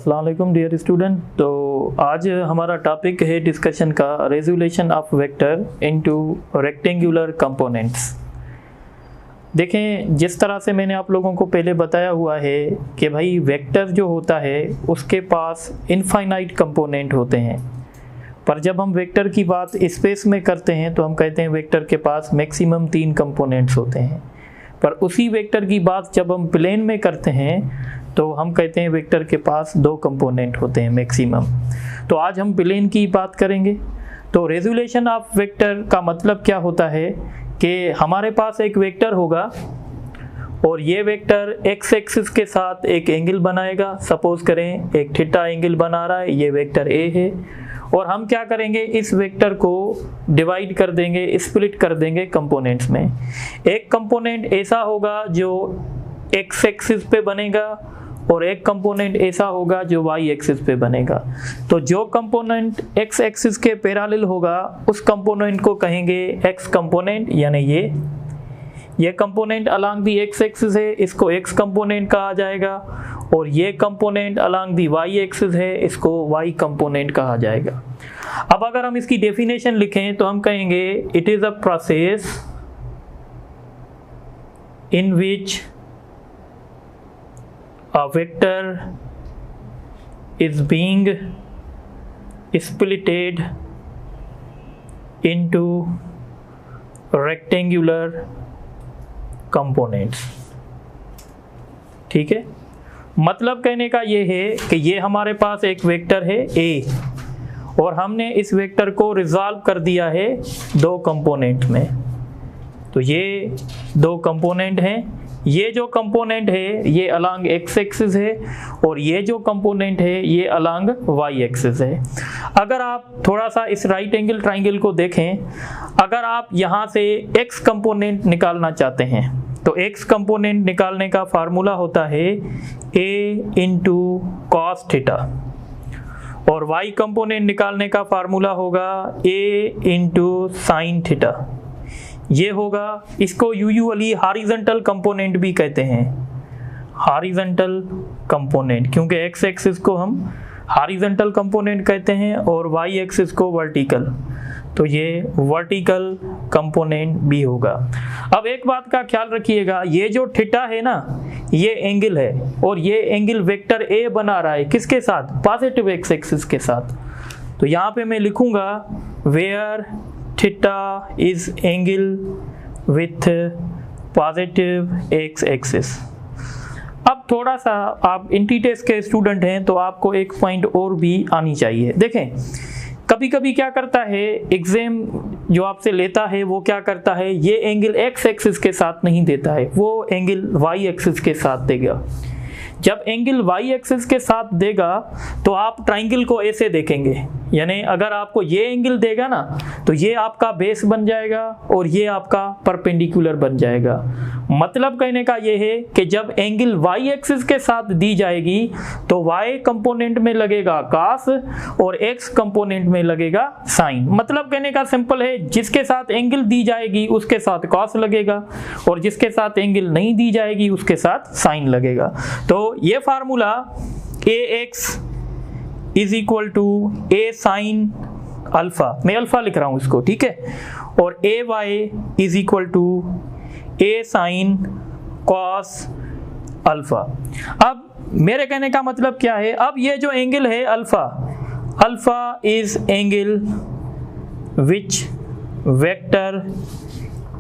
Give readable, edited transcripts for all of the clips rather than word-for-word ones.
अस्सलाम वालेकुम dear student. तो आज हमारा टॉपिक है डिस्कशन का resolution of vector into rectangular components. देखें, जिस तरह से मैंने आप लोगों को पहले बताया हुआ है कि भाई वेक्टर जो होता है उसके पास इनफाइनाइट कंपोनेंट होते हैं, पर जब हम वेक्टर की बात स्पेस में करते हैं तो हम कहते हैं वेक्टर के पास मैक्सिमम 3 कंपोनेंट्स होते हैं। पर उसी वेक्टर की बात जब हम प्लेन में करते हैं तो हम कहते हैं वेक्टर के पास 2 कंपोनेंट होते हैं मैक्सिमम। तो आज हम प्लेन की बात करेंगे। तो रेजोल्यूशन ऑफ वेक्टर का मतलब क्या होता है कि हमारे पास एक वेक्टर होगा और ये वेक्टर एक्स एक्सिस के साथ एक एंगल बनाएगा। सपोज करें एक थीटा एंगल बना रहा है, ये वेक्टर ए है, और हम क्या करेंगे, इस वेक्टर को डिवाइड कर देंगे, स्प्लिट कर देंगे कंपोनेंट्स में। एक कंपोनेंट ऐसा होगा जो एक्स एक्सिस पे बनेगा और एक कंपोनेंट ऐसा होगा जो वाई एक्सिस पे बनेगा। तो जो कंपोनेंट एक्स एक्सिस के पैरेलल होगा उस कंपोनेंट को कहेंगे एक्स कंपोनेंट, यानी ये component along the X axis है, इसको एक्स कंपोनेंट कहा जाएगा, और ये component along the Y axis है, इसको वाई कंपोनेंट कहा जाएगा। अब अगर हम इसकी डेफिनेशन लिखें तो हम कहेंगे it is a process in which a vector is being splitted into rectangular components। ठीक है, मतलब कहने का ये है कि ये हमारे पास एक वेक्टर है A और हमने इस वेक्टर को रिजॉल्व कर दिया है 2 कंपोनेंट में। तो ये 2 कंपोनेंट हैं। ये जो कंपोनेंट है ये अलोंग एक्स एक्सिस है और ये जो कंपोनेंट है ये अलोंग वाई एक्सिस है। अगर आप थोड़ा सा इस राइट एंगल ट्राइंगल को देखें, अगर आप यहाँ से एक्स कंपोनेंट निकालना चाहते हैं तो एक्स कंपोनेंट निकालने का फार्मूला होता है a इंटू कॉस थीटा, और वाई कंपोनेंट निकालने का फार्मूला होगा a इंटू साइन थीटा। ये होगा, इसको यूजुअली हॉरिजॉन्टल कंपोनेंट भी कहते हैं, हॉरिजॉन्टल कंपोनेंट, क्योंकि एक्स एक्सिस को हम हॉरिजॉन्टल कंपोनेंट कहते हैं और वाई एक्सिस को वर्टिकल, तो ये वर्टिकल कंपोनेंट भी होगा। अब एक बात का ख्याल रखिएगा, ये जो थीटा है ना, ये एंगल है और ये एंगल वेक्टर ए बना रहा है किसके साथ, पॉजिटिव एक्स एक्सिस के साथ। तो यहाँ पे मैं लिखूंगा where theta is angle with positive x axis. अब थोड़ा सा आप इंटीटेस के स्टूडेंट हैं तो आपको एक पॉइंट और भी आनी चाहिए। देखें, कभी कभी क्या करता है एग्जाम जो आपसे लेता है वो क्या करता है, ये एंगल एक्स एक्सिस के साथ नहीं देता है, वो एंगल वाई एक्सिस के साथ देगा। जब एंगल वाई एक्सिस के साथ देगा तो आप ट्राइंगल को ऐसे देखेंगे, यानी अगर आपको ये एंगल देगा ना तो ये आपका बेस बन जाएगा और ये आपका परपेंडिकुलर बन जाएगा। मतलब कहने का ये है कि जब एंगल वाई एक्सिस के साथ दी जाएगी तो वाई कंपोनेंट में लगेगा कॉस और एक्स कंपोनेंट में लगेगा साइन। मतलब कहने का सिंपल है, जिसके साथ एंगल दी जाएगी उसके साथ कॉस लगेगा और जिसके साथ एंगल नहीं दी जाएगी उसके साथ साइन लगेगा। तो ये formula ax is equal to a sine alpha, मैं अल्फा लिख रहा हूं इसको, ठीक है, और ay is equal to a sine cos alpha. अब मेरे कहने का मतलब क्या है, अब ये जो एंगल है alpha, alpha is angle which vector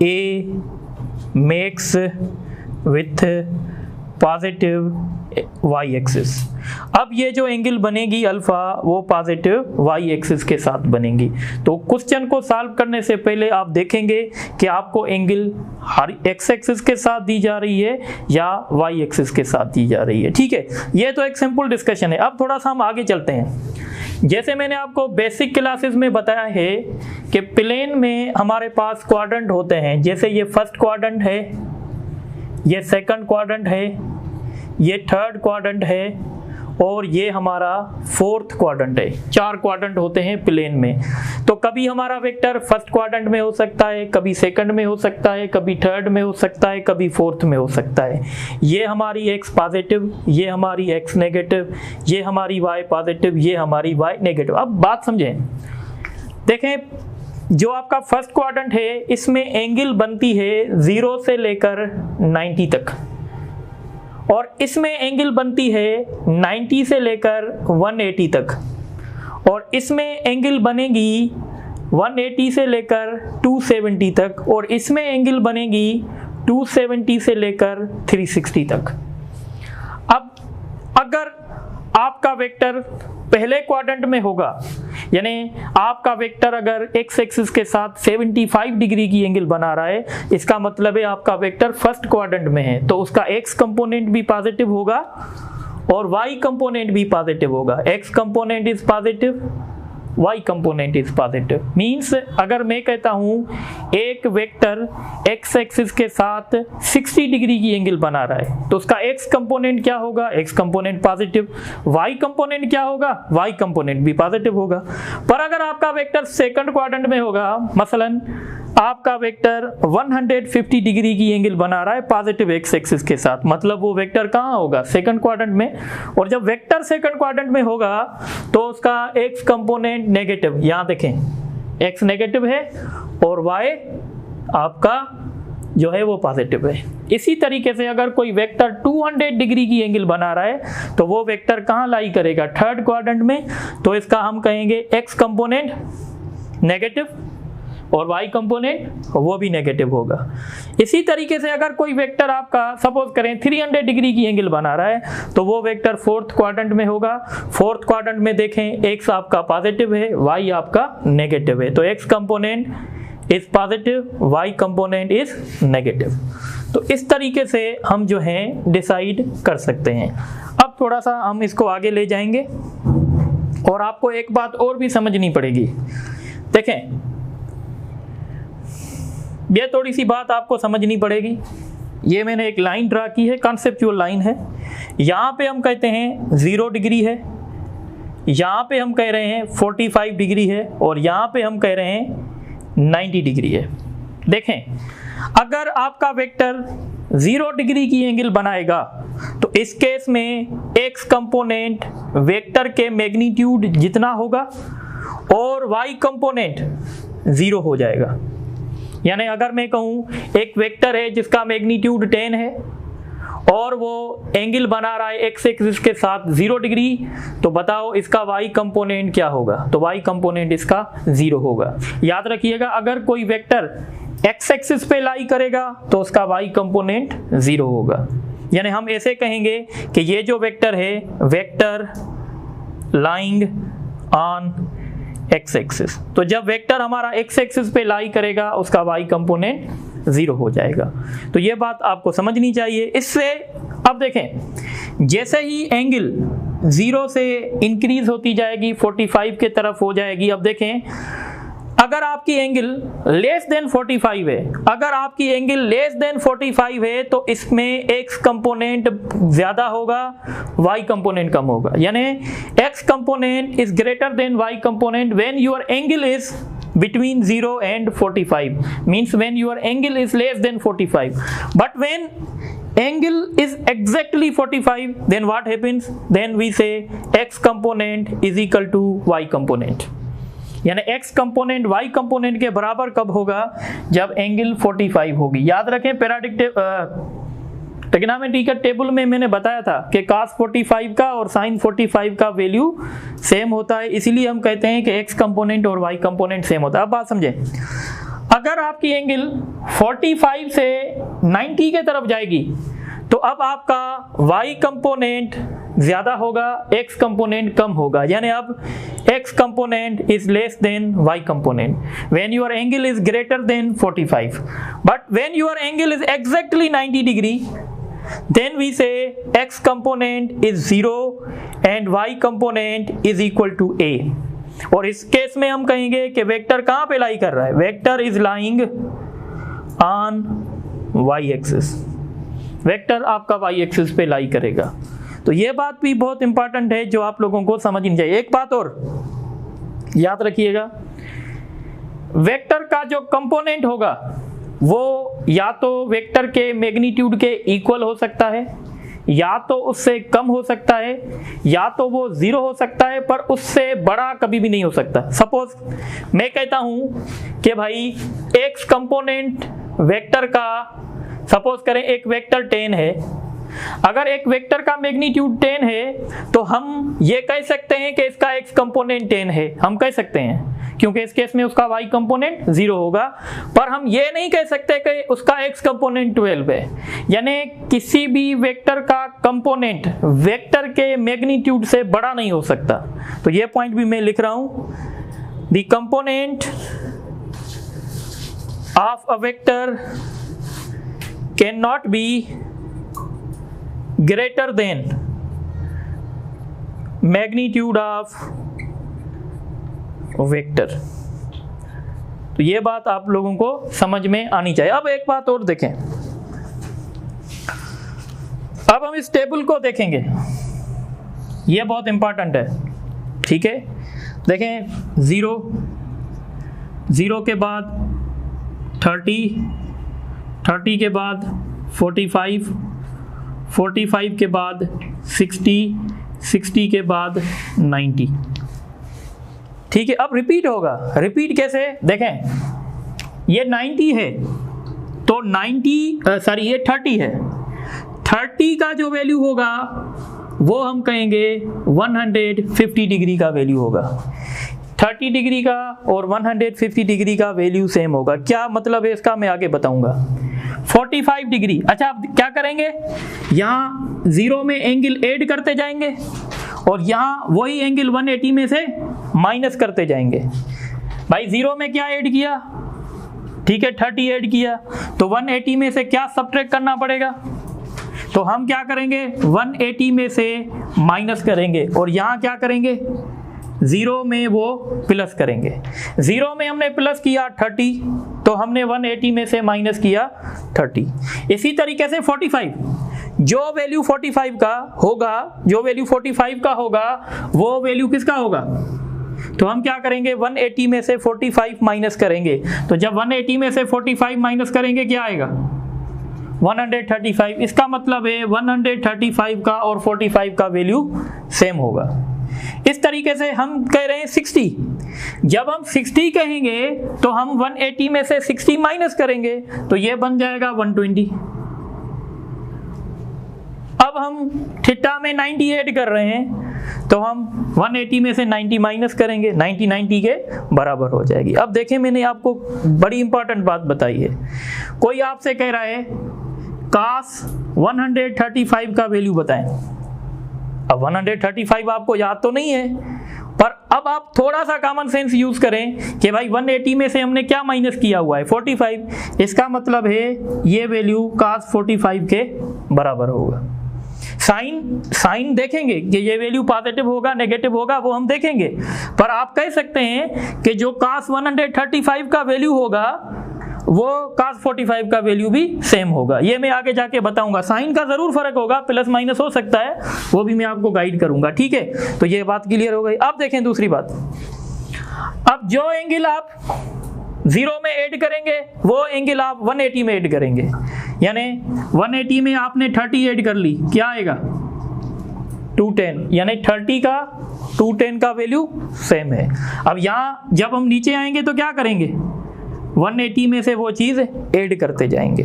a makes with positive y axis. अब ये जो एंगल बनेगी अल्फा वो पॉजिटिव वाई एक्सिस के साथ बनेगी। तो क्वेश्चन को सॉल्व करने से पहले आप देखेंगे कि आपको एंगल एक्स एक्सिस के साथ दी जा रही है या वाई एक्सिस के साथ दी जा रही है, ठीक है। ये तो एक सिंपल डिस्कशन है। अब थोड़ा सा हम आगे चलते हैं। जैसे मैंने आपको बेसिक क्लासेस में बताया है कि प्लेन में हमारे पास क्वाड्रेंट होते हैं, जैसे ये फर्स्ट क्वाड्रेंट है, ये सेकंड क्वाड्रेंट है, ये थर्ड क्वाड्रेंट है और ये हमारा फोर्थ क्वाड्रेंट है। 4 क्वाड्रेंट होते हैं प्लेन में, तो कभी हमारा वेक्टर फर्स्ट क्वाड्रेंट में हो सकता है, कभी सेकंड में हो सकता है, कभी थर्ड में हो सकता है, कभी फोर्थ में हो सकता है। ये हमारी x पॉजिटिव, ये हमारी x नेगेटिव, ये हमारी y पॉजिटिव, ये हमारी y नेगेटिव। अब बात समझें, देखें जो आपका फर्स्ट क्वाड्रेंट है इसमें एंगल बनती है 0 से लेकर 90 तक, और इसमें एंगल बनती है 90 से लेकर 180 तक, और इसमें एंगल बनेगी 180 से लेकर 270 तक, और इसमें एंगल बनेगी 270 से लेकर 360 तक। अब अगर आपका वेक्टर पहले क्वाड्रेंट में होगा, यानी आपका वेक्टर अगर x एक्सिस के साथ 75 डिग्री की एंगल बना रहा है, इसका मतलब है आपका वेक्टर फर्स्ट क्वाड्रेंट में है, तो उसका x कंपोनेंट भी पॉजिटिव होगा और y कंपोनेंट भी पॉजिटिव होगा। x component is positive, y component is positive. Means अगर मैं कहता हूं एक वेक्टर x एक्सिस के साथ 60 डिग्री की एंगल बना रहा है, तो उसका x कंपोनेंट क्या होगा? x component positive. y component क्या होगा? y कंपोनेंट भी पॉजिटिव होगा। पर अगर आपका वेक्टर सेकंड क्वाड्रेंट में होगा, मसलन आपका वेक्टर 150 डिग्री की एंगल बना रहा है पॉजिटिव x एक्सिस के साथ, मतलब वो वेक्टर कहाँ होगा? सेकंड क्वाड्रेंट में। और जब वेक्टर सेकंड क्वाड्रेंट में होगा तो उसका x कंपोनेंट नेगेटिव, यहाँ देखें x नेगेटिव है और y आपका जो है वो पॉजिटिव है। इसी तरीके से अगर कोई वेक्टर 200 डिग्री की एंगल बना रहा है तो वो वेक्टर कहाँ लाई करेगा? थर्ड क्वाड्रेंट में, तो इसका हम कहेंगे x कंपोनेंट नेगेटिव और y कंपोनेंट वो भी नेगेटिव होगा। इसी तरीके से अगर कोई वेक्टर आपका सपोज करें 300 डिग्री की एंगल बना रहा है तो वो वेक्टर फोर्थ क्वाड्रेंट में होगा। फोर्थ क्वाड्रेंट में देखें x आपका पॉजिटिव है, y आपका नेगेटिव है, तो x component is positive, y component is negative. तो इस तरीके से हम जो है डिसाइड कर सकते हैं। अब थोड़ा सा हम इसको आगे ले जाएंगे और आपको एक बात और भी समझनी पड़ेगी। देखें ये थोड़ी सी बात आपको समझनी पड़ेगी। ये मैंने एक लाइन ड्रा की है, कॉन्सेप्चुअल लाइन है। यहाँ पे हम कहते हैं 0 डिग्री है, यहाँ पे हम कह रहे हैं 45 डिग्री है, और यहाँ पे हम कह रहे हैं 90 डिग्री है। देखें अगर आपका वेक्टर 0 डिग्री की एंगल बनाएगा तो इस केस में x कंपोनेंट वेक्टर के मैग्नीट्यूड जितना होगा और y कंपोनेंट 0 हो जाएगा। यानी अगर मैं कहूँ एक वेक्टर है जिसका मैग्नीट्यूड 10 है और वो एंगल बना रहा है x एक्सिस के साथ 0 डिग्री, तो बताओ इसका y कंपोनेंट क्या होगा? तो y कंपोनेंट इसका 0 होगा। याद रखिएगा अगर कोई वेक्टर x एक्सिस पे लाई करेगा तो उसका y कंपोनेंट 0 होगा। यानी हम ऐसे कहेंगे कि ये जो वेक्टर है vector lying on x axis, तो जब वेक्टर हमारा x एक्सिस पे लाई करेगा उसका y कंपोनेंट 0 हो जाएगा। तो ये बात आपको समझनी चाहिए। इससे अब देखें जैसे ही एंगल 0 से इंक्रीज होती जाएगी 45 के तरफ हो जाएगी। अब देखें अगर आपकी एंगल लेस देन 45 है, अगर आपकी एंगल लेस देन 45 है तो इसमें x कंपोनेंट ज्यादा होगा, y कंपोनेंट कम होगा। यानी x component is greater than y component when your angle is between 0 and 45, means when your angle is less than 45. But when angle is exactly 45, then what happens? Then we say x component is equal to y component. यानी x component y component के बराबर कब होगा? जब angle 45 होगी। याद रखें पैराडिक trigonometry के टेबल में मैंने बताया था कि cos 45 का और sin 45 का वैल्यू सेम होता है, इसीलिए हम कहते हैं कि x कंपोनेंट और y कंपोनेंट सेम होता है। अब बात समझें, अगर आपकी एंगल 45 से 90 के तरफ जाएगी तो अब आपका y कंपोनेंट ज्यादा होगा, x कंपोनेंट कम होगा। यानी अब x component is less than y component when your angle is greater than 45, but when your angle is exactly 90 degree then we say x component is 0 and y component is equal to a। और इस case में हम कहेंगे कि vector कहाँ पे लाई कर रहा है? Vector is lying on y axis, vector आपका y एक्सिस पे लाई करेगा। तो ये बात भी बहुत इंपॉर्टेंट है जो आप लोगों को समझनी चाहिए। एक बात और याद रखिएगा, वेक्टर का जो कंपोनेंट होगा वो या तो वेक्टर के मैग्नीट्यूड के इक्वल हो सकता है, या तो उससे कम हो सकता है, या तो वो 0 हो सकता है, पर उससे बड़ा कभी भी नहीं हो सकता। सपोज मैं कहता हूं कि भाई x कंपोनेंट वेक्टर का, सपोज करें एक वेक्टर 10 है, अगर एक वेक्टर का मैग्नीट्यूड 10 है तो हम ये कह सकते हैं कि इसका x कंपोनेंट 10 है, हम कह सकते हैं, क्योंकि इस केस में उसका y कंपोनेंट 0 होगा। पर हम ये नहीं कह सकते कि उसका x कंपोनेंट 12 है, यानी किसी भी वेक्टर का कंपोनेंट वेक्टर के मैग्नीट्यूड से बड़ा नहीं हो सकता। तो ये पॉइंट भी मैं लिख रहा हूं, the component of a vector can not be greater than magnitude of vector. तो ये बात आप लोगों को समझ में आनी चाहिए। अब एक बात और देखें, अब हम इस टेबल को देखेंगे, ये बहुत इंपॉर्टेंट है, ठीक है। देखें 0, 0 के बाद 30, 30 के बाद 45, 45 के बाद 60, 60 के बाद 90, ठीक है। अब रिपीट होगा, रिपीट कैसे, देखें ये 90 है तो 90 ये 30 है, 30 का जो वैल्यू होगा वो हम कहेंगे 150 डिग्री का वैल्यू होगा। 30 डिग्री का और 150 डिग्री का वैल्यू सेम होगा। क्या मतलब है इसका, मैं आगे बताऊंगा। 45 डिग्री, अच्छा आप क्या करेंगे, यहाँ 0 में एंगल ऐड करते जाएंगे और यहाँ वही एंगल 180 में से माइनस करते जाएंगे। भाई 0 में क्या ऐड किया, ठीक है 30 ऐड किया, तो 180 में से क्या सब्ट्रैक्ट करना पड़ेगा, तो हम क्या करेंगे 180 में से माइनस करेंगे और यहाँ क्या करेंगे 0 में वो प्लस करेंगे। 0 में हमने प्लस किया 30, तो हमने 180 में से माइनस किया 30। इसी तरीके से 45, जो वैल्यू 45 का होगा, जो वैल्यू 45 का होगा वो वैल्यू किसका होगा, तो हम क्या करेंगे 180 में से 45 माइनस करेंगे। तो जब 180 में से 45 माइनस करेंगे क्या आएगा 135। इसका मतलब है 135 का और 45 का वैल्यू सेम होगा। इस तरीके से हम कह रहे हैं 60, जब हम 60 कहेंगे तो हम 180 में से 60 माइनस करेंगे तो ये बन जाएगा 120। अब हम थीटा में 90 ऐड कर रहे हैं तो हम 180 में से 90 माइनस करेंगे, 90 90 के बराबर हो जाएगी। अब देखें मैंने आपको बड़ी इंपॉर्टेंट बात बताई है, कोई आपसे कह रहा है cos 135 का वैल्यू बताएं। अब 135 आपको याद तो नहीं है, पर अब आप थोड़ा सा कॉमन सेंस यूज करें कि भाई 180 में से हमने क्या माइनस किया हुआ है 45, इसका मतलब है ये वैल्यू cos 45 के बराबर होगा। साइन देखेंगे कि ये वैल्यू पॉजिटिव होगा नेगेटिव होगा वो हम देखेंगे, पर आप कह सकते हैं कि जो cos 135 का वैल्यू होगा वो cos 45 का वैल्यू भी सेम होगा। ये मैं आगे जाके बताऊंगा, साइन का जरूर फर्क होगा, प्लस माइनस हो सकता है, वो भी मैं आपको गाइड करूंगा, ठीक है। तो ये बात क्लियर हो गई। अब देखें दूसरी बात, अब जो एंगल आप 0 में ऐड करेंगे वो एंगल आप 180 में ऐड करेंगे, यानी 180 में आपने 30 ऐड कर ली, क्या आएगा 210, यानी 30 का 210 का वैल्यू सेम है। अब यहाँ जब हम नीचे आएंगे तो क्या करेंगे 180 में से वो चीज़ ऐड करते जाएंगे।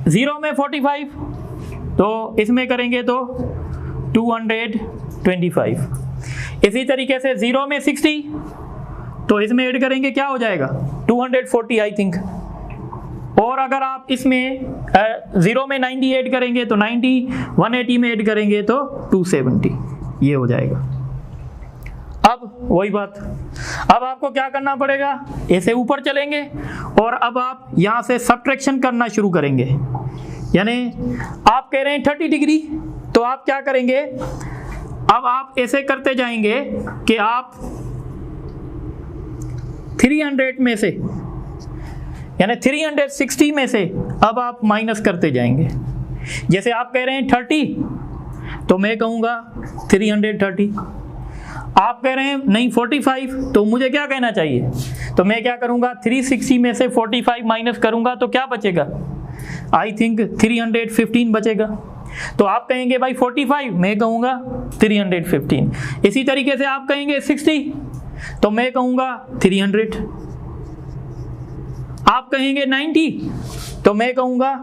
0 में 45 तो इसमें करेंगे तो 225। इसी तरीके से 0 में 60 तो इसमें ऐड करेंगे क्या हो जाएगा 240 आई थिंक। और अगर आप इसमें 0 में 90 ऐड करेंगे तो 90, 180 में ऐड करेंगे तो 270, ये हो जाएगा। अब वही बात, अब आपको क्या करना पड़ेगा, ऐसे ऊपर चलेंगे और अब आप यहाँ से सब्ट्रैक्शन करना शुरू करेंगे। यानी आप कह रहे हैं 30 डिग्री, तो आप क्या करेंगे, अब आप ऐसे करते जाएंगे कि आप 300 में से यानी 360 में से अब आप माइनस करते जाएंगे। जैसे आप कह रहे हैं 30, तो मैं कहूँगा 330। आप कह रहे हैं नहीं 45, तो मुझे क्या कहना चाहिए? तो मैं क्या करूँगा, 360 में से 45 माइनस करूँगा तो क्या बचेगा? आई थिंक 315 बचेगा। तो आप कहेंगे भाई 45, मैं कहूँगा 315। इसी तरीके से आप कहेंगे 60, तो मैं कहूँगा 300। आप कहेंगे 90, तो मैं कहूँगा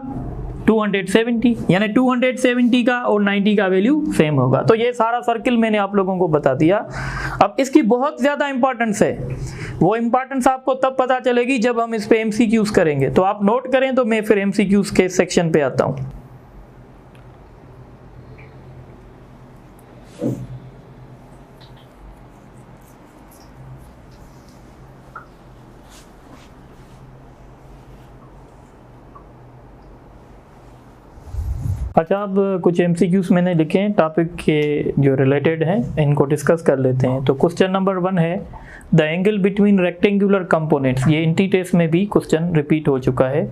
270, यानी 270 का और 90 का वैल्यू सेम होगा। तो ये सारा सर्किल मैंने आप लोगों को बता दिया। अब इसकी बहुत ज़्यादा इंपॉर्टेंस है, वो इंपॉर्टेंस आपको तब पता चलेगी जब हम इस पे एमसीक्यूज करेंगे। तो आप नोट करें, तो मैं फिर एमसीक्यूज के सेक्शन पे आता हूँ। अच्छा, अब कुछ एमसीक्यूज मैंने लिखे हैं टॉपिक के जो रिलेटेड हैं, इनको डिस्कस कर लेते हैं। तो क्वेश्चन नंबर 1 है the angle between rectangular components. ये इंटी टेस्ट में भी क्वेश्चन रिपीट हो चुका है।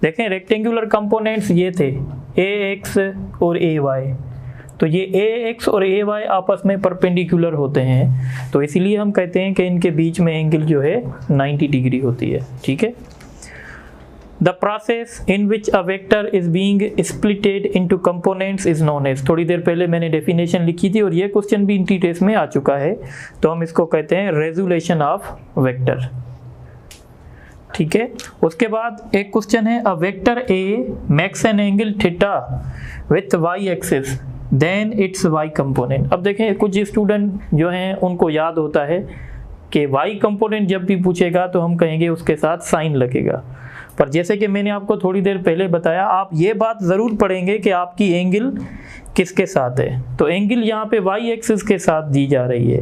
देखें, रेक्टेंगुलर कंपोनेंट्स ये थे AX और AY। तो ये AX और AY आपस में परपेंडिकुलर होते हैं, तो इसीलिए हम कहते हैं कि इनके बीच में एंगल जो है 90 डिग्री होती है। ठीक है। The process in which a vector is being splitted into components is known as। थोड़ी देर पहले मैंने डेफिनेशन लिखी थी और ये क्वेश्चन भी इंटी टेस्ट में आ चुका है, तो हम इसको कहते हैं रेजुलेशन ऑफ वेक्टर। ठीक है। उसके बाद एक क्वेश्चन है, a vector A makes an angle theta with y axis then it's y component. अब देखें, कुछ स्टूडेंट जो हैं उनको याद होता है कि y कंपोनेंट जब भी पूछेगा तो हम कहेंगे उसके साथ साइन लगेगा। पर जैसे कि मैंने आपको थोड़ी देर पहले बताया, आप ये बात ज़रूर पढ़ेंगे कि आपकी एंगल किसके साथ है। तो एंगल यहाँ पे y एक्सिस के साथ दी जा रही है।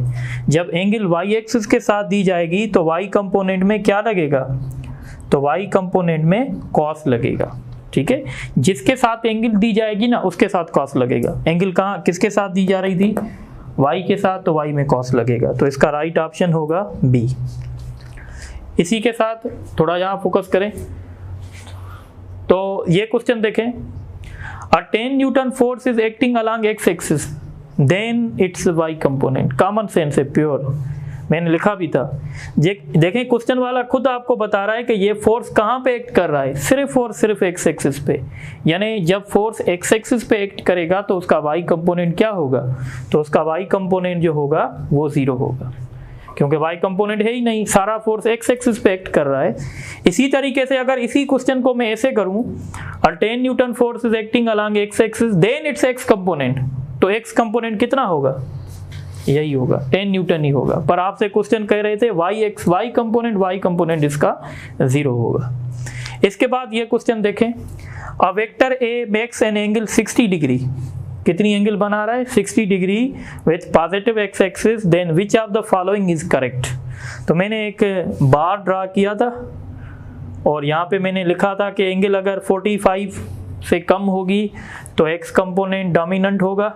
जब एंगल y एक्सिस के साथ दी जाएगी तो y कंपोनेंट में क्या लगेगा? तो y कंपोनेंट में cos लगेगा। ठीक है। जिसके साथ एंगल दी जाएगी ना, उसके साथ cos लगेगा। एंगल कहाँ किसके साथ दी जा रही थी? y के साथ, तो y में cos लगेगा। तो इसका राइट ऑप्शन होगा B। इसी के साथ थोड़ा यहाँ फोकस करें, तो ये क्वेश्चन देखें, a 10 newton force is acting along x axis then its y component. Common sense है, प्योर, मैंने लिखा भी था। देखें, क्वेश्चन वाला खुद आपको बता रहा है कि ये फोर्स कहाँ पे एक्ट कर रहा है, सिर्फ और सिर्फ एक्स एक्सिस पे। यानी जब फोर्स एक्स एक्सिस पे एक्ट करेगा तो उसका वाई कंपोनेंट क्या होगा? तो उसका वाई कंपोनेंट जो होगा वो 0 होगा, क्योंकि y कंपोनेंट है ही नहीं, सारा फोर्स x एक्सिस पे एक्ट कर रहा है। इसी तरीके से अगर इसी क्वेश्चन को मैं ऐसे करूं, और 10 newton force is acting along x axis then its x component, तो x कंपोनेंट कितना होगा? यही होगा, 10 न्यूटन ही होगा। पर आपसे क्वेश्चन कह रहे थे y कंपोनेंट इसका 0 होगा। इसके बाद ये क्वेश्चन देखें, a vector A makes an angle 60 degree. कितनी एंगल बना रहा है? 60 degree with positive x axis, then which of the following is correct. तो मैंने एक बार ड्रा किया था और यहाँ पे मैंने लिखा था कि एंगल अगर 45 से कम होगी तो एक्स कंपोनेंट डोमिनेंट होगा,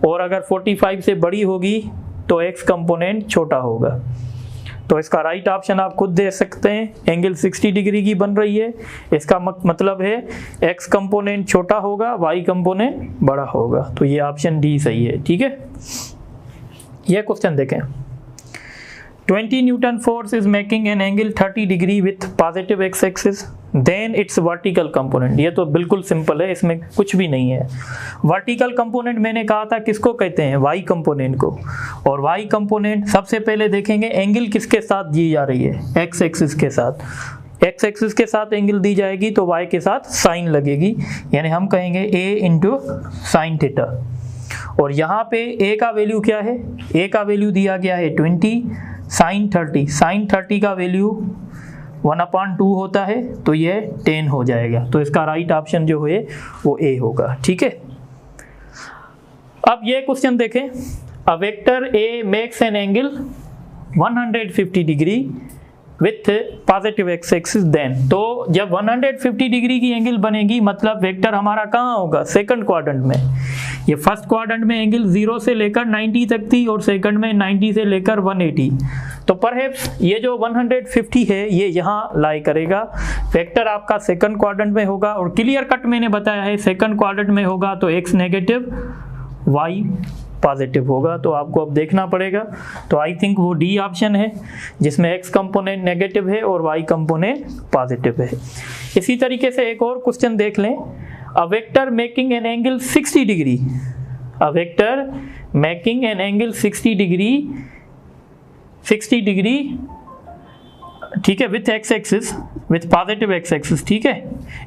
और अगर 45 से बड़ी होगी तो एक्स कंपोनेंट छोटा होगा। तो इसका राइट ऑप्शन आप खुद दे सकते हैं, एंगल 60 डिग्री की बन रही है, इसका मतलब है एक्स कंपोनेंट छोटा होगा, वाई कंपोनेंट बड़ा होगा। तो ये ऑप्शन डी सही है। ठीक है। यह क्वेश्चन देखें, 20 newton force is making an angle 30 degree with positive x axis then its vertical component. ये तो बिल्कुल सिंपल है, इसमें कुछ भी नहीं है। वर्टिकल कंपोनेंट मैंने कहा था किसको कहते हैं? वाई कंपोनेंट को। और वाई कंपोनेंट सबसे पहले देखेंगे एंगल किसके साथ दी जा रही है? एक्स एक्सिस के साथ। एक्स एक्सिस के साथ एंगल दी जाएगी तो वाई के साथ साइन लगेगी, यानी हम कहेंगे a इंटू साइन थीटा। और यहाँ पे a का वैल्यू क्या है? a का वैल्यू दिया गया है 20, साइन 30। साइन 30 का वैल्यू 1/2 होता है, तो ये 10 हो जाएगा। तो इसका राइट ऑप्शन जो है वो ए होगा। ठीक है। अब ये क्वेश्चन देखें, a vector A makes an angle 150 degree with positive x axis then. तो जब 150 डिग्री की एंगल बनेगी मतलब वेक्टर हमारा कहाँ होगा? सेकंड क्वाड्रेंट में। ये फर्स्ट क्वाड्रेंट में एंगल 0 से लेकर 90 तक थी और सेकंड में 90 से लेकर 180। तो परहैप्स ये जो 150 है ये यहाँ लाई करेगा। वेक्टर आपका सेकंड क्वाड्रेंट में होगा और क्लियर कट मैंने बताया है सेकंड क्वाड्रेंट में होगा तो एक्स नेगेटिव y पॉजिटिव होगा। तो आपको अब देखना पड़ेगा। तो आई थिंक वो डी ऑप्शन है जिसमें x कंपोनेंट नेगेटिव है और y कंपोनेंट पॉजिटिव है। इसी तरीके से एक और क्वेश्चन देख लें। A vector making an angle 60 degree, a vector making an angle 60 degree, ठीक है, with x axis, with positive x axis, ठीक है,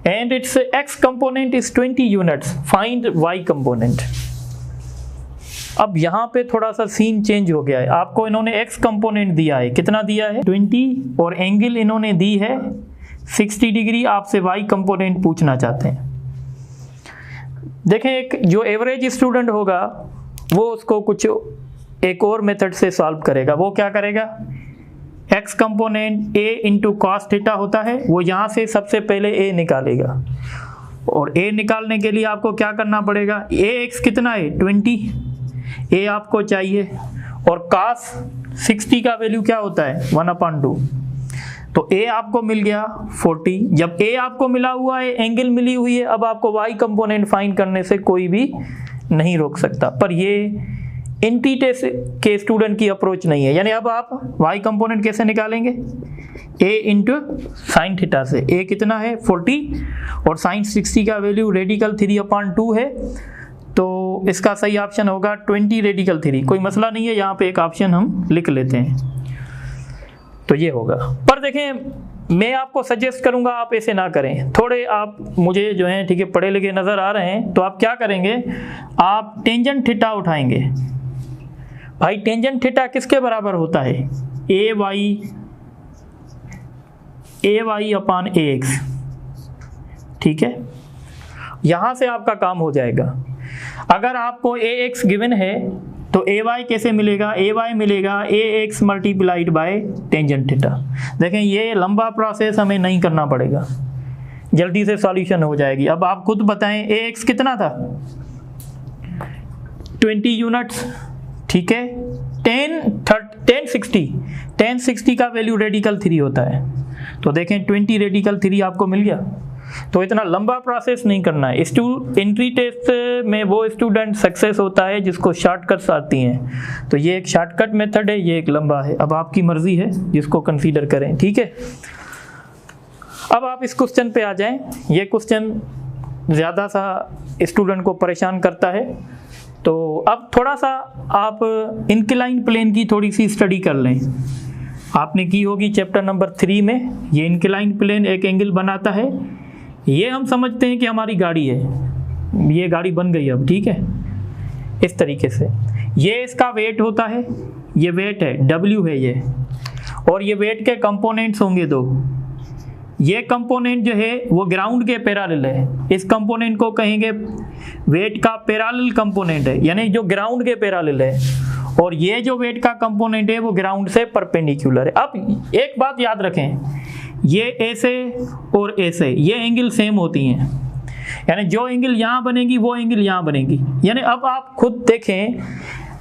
and it's x component is 20 units, find y component. अब यहाँ पे थोड़ा सा सीन चेंज हो गया है। आपको इन्होंने x कंपोनेंट दिया है, कितना दिया है 20, और एंगल इन्होंने दी है 60 डिग्री। आपसे y कंपोनेंट पूछना चाहते हैं। देखें, एक जो एवरेज स्टूडेंट होगा वो उसको कुछ एक और मेथड से सॉल्व करेगा। वो क्या करेगा, x component a into cos theta होता है, वो यहाँ से सबसे पहले a निकालेगा, और a निकालने के लिए आपको क्या करना पड़ेगा, ax कितना है 20, a आपको चाहिए, और cos 60 का वैल्यू क्या होता है 1/2, तो a आपको मिल गया 40। जब a आपको मिला हुआ है, एंगल मिली हुई है, अब आपको y कंपोनेंट फाइंड करने से कोई भी नहीं रोक सकता। पर ये एंटीटेस के स्टूडेंट की अप्रोच नहीं है। यानी अब आप y कंपोनेंट कैसे निकालेंगे, a इंटू साइन थीटा से। a कितना है 40, और साइन 60 का वैल्यू रेडिकल 3/2 है, तो इसका सही ऑप्शन होगा 20 रेडिकल 3। कोई मसला नहीं है, यहाँ पे एक ऑप्शन हम लिख लेते हैं, तो ये होगा। पर देखें, मैं आपको सजेस्ट करूंगा आप ऐसे ना करें। थोड़े आप मुझे जो है, ठीक है, पढ़े लिखे नज़र आ रहे हैं, तो आप क्या करेंगे, आप टेंजेंट थीटा उठाएंगे। भाई टेंजेंट थीटा किसके बराबर होता है, ay अपान ax, ठीक है। यहाँ से आपका काम हो जाएगा। अगर आपको ax गिवन है तो ay कैसे मिलेगा, ay मिलेगा ax multiplied by tangent theta. देखें, ये लंबा प्रोसेस हमें नहीं करना पड़ेगा, जल्दी से सॉल्यूशन हो जाएगी। अब आप खुद बताएं, ax कितना था 20 यूनिट्स, ठीक है। 10 60 का वैल्यू रेडिकल 3 होता है, तो देखें 20 रेडिकल 3 आपको मिल गया। तो इतना लंबा प्रोसेस नहीं करना है। एंट्री टेस्ट में वो स्टूडेंट सक्सेस होता है जिसको शॉर्टकट्स आती हैं, तो ये एक शॉर्टकट मेथड है, ये एक लंबा है। अब आपकी मर्जी है जिसको कंसीडर करें, ठीक है। अब आप इस क्वेश्चन पे आ जाएं। ये क्वेश्चन ज़्यादा सा स्टूडेंट को परेशान करता है, तो अब थोड़ा सा आप इंक्लाइन प्लेन की थोड़ी सी स्टडी कर लें। आपने की होगी चैप्टर नंबर 3 में। ये इंक्लाइन प्लेन एक एंगल बनाता है। ये हम समझते हैं कि हमारी गाड़ी है, ये गाड़ी बन गई अब, ठीक है, इस तरीके से। ये इसका वेट होता है, ये वेट है W है ये, और ये वेट के कंपोनेंट्स होंगे 2। ये कंपोनेंट जो है वो ग्राउंड के पैरेलल है। इस कंपोनेंट को कहेंगे वेट का पैरेलल कंपोनेंट है, यानी जो ग्राउंड के पैरेलल है, और ये जो वेट का कंपोनेंट है वो ग्राउंड से परपेंडिकुलर है। अब एक बात याद रखें, ये ऐसे और ऐसे ये एंगल सेम होती हैं, यानी जो एंगल यहाँ बनेगी वो एंगल यहाँ बनेगी। यानी अब आप खुद देखें,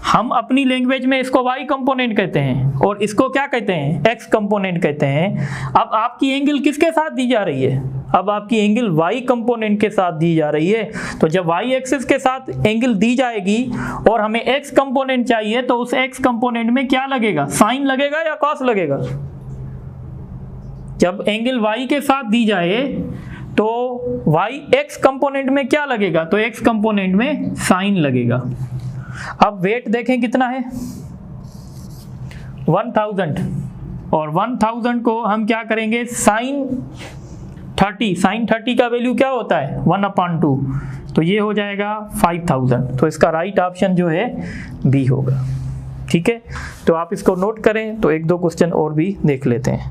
हम अपनी लैंग्वेज में इसको y कंपोनेंट कहते हैं और इसको क्या कहते हैं, x कंपोनेंट कहते हैं। अब आपकी एंगल किसके साथ दी जा रही है, अब आपकी एंगल y कंपोनेंट के साथ दी जा रही है। तो जब y एक्सिस के साथ एंगल दी जाएगी और हमें x कंपोनेंट चाहिए, तो उस x कंपोनेंट में क्या लगेगा, साइन लगेगा या कॉस लगेगा। जब एंगल y के साथ दी जाए तो y x कंपोनेंट में क्या लगेगा, तो x कंपोनेंट में साइन लगेगा। अब वेट देखें कितना है 1000, और 1000 को हम क्या करेंगे, साइन 30 का वैल्यू क्या होता है 1/2, तो ये हो जाएगा 5000। तो इसका राइट ऑप्शन जो है बी होगा, ठीक है। तो आप इसको नोट करें। तो 1-2 क्वेश्चन और भी देख लेते हैं।